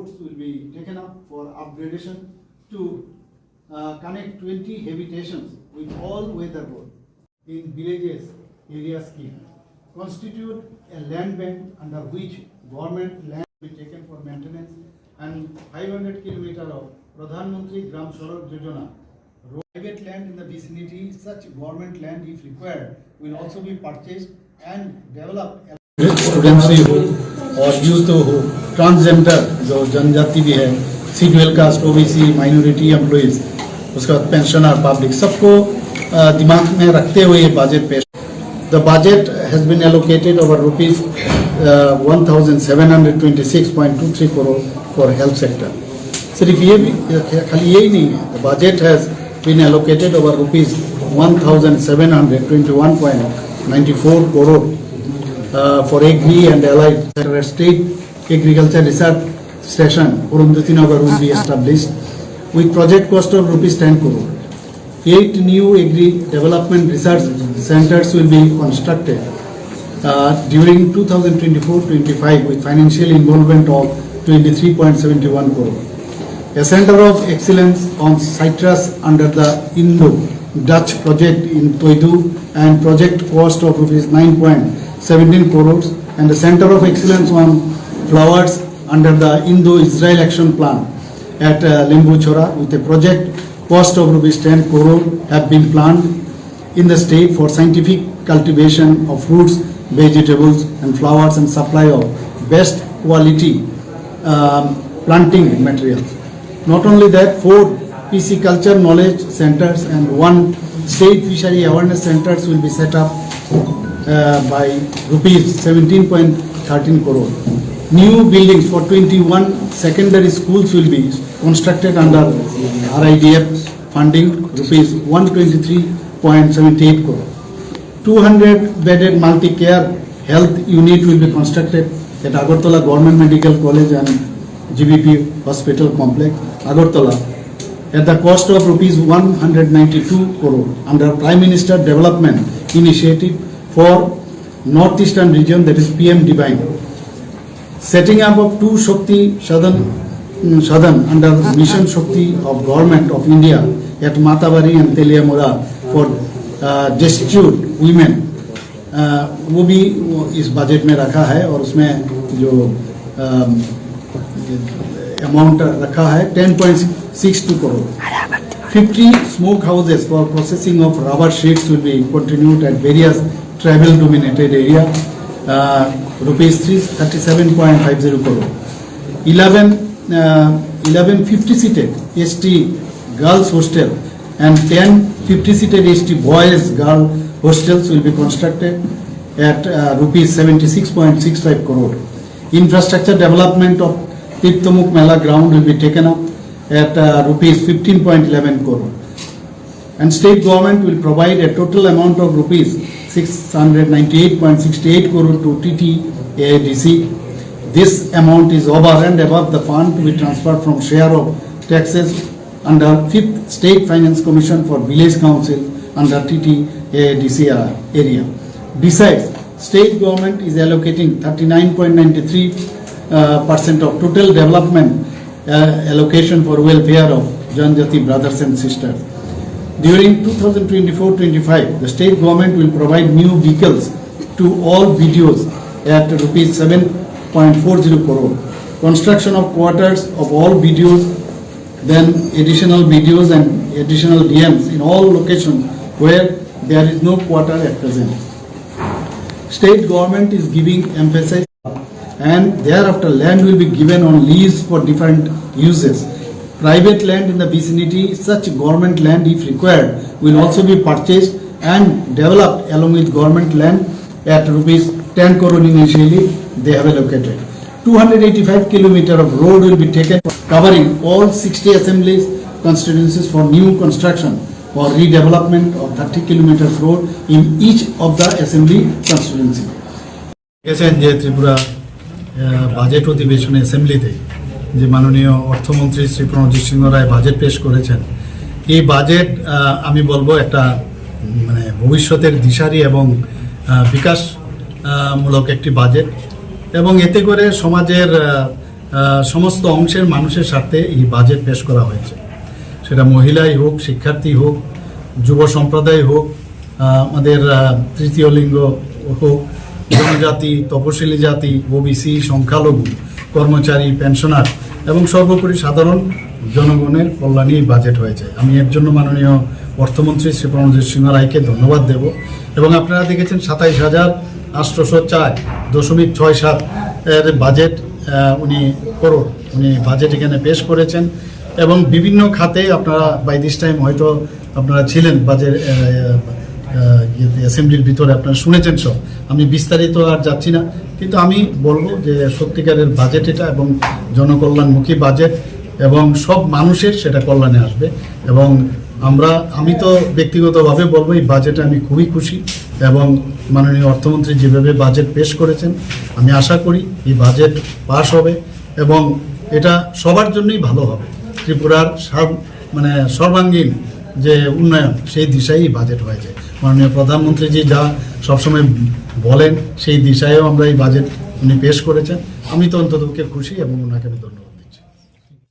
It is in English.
roads will be taken up for upgradation to connect 20 habitations with all weather road in villages area scheme, constitute a land bank under which government land will be taken for maintenance, and 500 kilometer of Pradhan Mantri Gram Sadak Yojana. Private land in the vicinity, such government land if required, will also be purchased and developed. Students भी हो और youth हो, transgender जो जनजाति भी है, schedule caste, OBC, minority employees, उसका pensioner, public, सबको दिमाग में रखते हुए ये बजट पेश. The budget has been allocated over rupees 1726.23 crore for health sector. सिर्फ ये भी खाली यही नहीं है, the budget has been allocated over rupees 1721.94 crore for agri and allied state agriculture research station Urundutinagar will be established with project cost of rupees 10 crore. 8 new agri development research centers will be constructed during 2024-25 with financial involvement of 23.71 crore. A center of excellence on citrus under the Indo-Dutch project in Toidu and project cost of rupees 9.17 crores, and the Center of Excellence on Flowers under the Indo-Israel Action Plan at Lembuchora with a project cost of rupees 10 crore have been planned in the state for scientific cultivation of fruits, vegetables and flowers and supply of best quality planting materials. Not only that, 4 pisciculture knowledge centers and 1 state fishery awareness centers will be set up by rupees 17.13 crore. New buildings for 21 secondary schools will be constructed under RIDF funding rupees 123.78 crore. 200 bedded multi-care health unit will be constructed at Agartala Government Medical College and GBP Hospital Complex, Agartala, at the cost of rupees 192 crore under Prime Minister Development Initiative for Northeastern region, that is PM Divine. Setting up of 2 Shakti Sadan under Mission Shakti of Government of India at Matabari and Teliamura for destitute women, वो भी इस budget में रखा है और उसमें जो amount रखा है 10.62 crore. 50 smoke houses for processing of rubber sheets will be continued at various travel dominated area, rupees 37.50 crore. 11 50-seated ST girls hostel and 10 50-seated ST boys girl hostels will be constructed at rupees 76.65 crore. Infrastructure development of Tirthamukh Mela ground will be taken up at rupees 15.11 crore. And state government will provide a total amount of rupees 698.68 crore to TTADC. This amount is over and above the fund to be transferred from share of taxes under 5th State Finance Commission for Village Council under TTADC area. Besides, state government is allocating 39.93% of total development allocation for welfare of Janjati brothers and sisters. During 2024-25, the state government will provide new vehicles to all BDOs at rupees 7.40 crore. Construction of quarters of all BDOs, then additional BDOs and additional DMs in all locations where there is no quarter at present. State government is giving emphasis, and thereafter land will be given on lease for different uses. Private land in the vicinity, such government land if required, will also be purchased and developed along with government land at rupees 10 crore initially they have allocated. 285 kilometer of road will be taken, covering all 60 assemblies constituencies for new construction or redevelopment of 30 kilometers road in each of the assembly constituency. Tripura budget অধিবেশনে অ্যাসেম্বলিতে যে মাননীয় অর্থমন্ত্রী শ্রী প্রণজিৎ সিংহ রায় budget পেশ করেছেন, এই budget আমি বলবো একটা মানে ভবিষ্যতের দিশারি এবং বিকাশমূলক একটি বাজেট, এবং এতে করে সমাজের সমস্ত অংশের মানুষের সাথে এই বাজেট পেশ করা হয়েছে, সেটা মহিলাই হোক, শিক্ষার্থী হোক, যুব সম্প্রদায় হোক, আমাদের তৃতীয় লিঙ্গ হোক, জনজাতি, তপশিলি জাতি, ওবিসি, সংখ্যালঘু, কর্মচারী, পেনশনার এবং সর্বোপরি সাধারণ জনগণের কল্যাণে এই বাজেট হয়েছে। আমি এর জন্য মাননীয় অর্থমন্ত্রী শ্রী প্রণজিৎ সিংহ রায়কে ধন্যবাদ দেব। এবং আপনারা দেখেছেন 27,804.67 এর বাজেট উনি বাজেট এখানে পেশ করেছেন এবং বিভিন্ন খাতে আপনারা বাই দিস টাইম হয়তো আপনারা ছিলেন বাজেট অ্যাসেম্বলির ভিতরে, আপনারা শুনেছেন সব, আমি বিস্তারিত আর যাচ্ছি না, কিন্তু আমি বলবো যে সত্যিকারের বাজেট এটা এবং জনকল্যাণমুখী বাজেট এবং সব মানুষের সেটা কল্যাণে আসবে। এবং আমি তো ব্যক্তিগতভাবে বলবো এই বাজেটে আমি খুবই খুশি এবং মাননীয় অর্থমন্ত্রী যেভাবে বাজেট পেশ করেছেন আমি আশা করি এই বাজেট পাস হবে এবং এটা সবার জন্যই ভালো হবে। ত্রিপুরার সর্বাঙ্গীন যে উন্নয়ন সেই দিশায় বাজেট হয়েছে। মাননীয় প্রধানমন্ত্রীজি যা সবসময় বলেন সেই দিশায়ও আমরা এই বাজেট উনি পেশ করেছেন। আমি তো অন্ততপক্ষে খুশি এবং ওনাকে আমি ধন্যবাদ।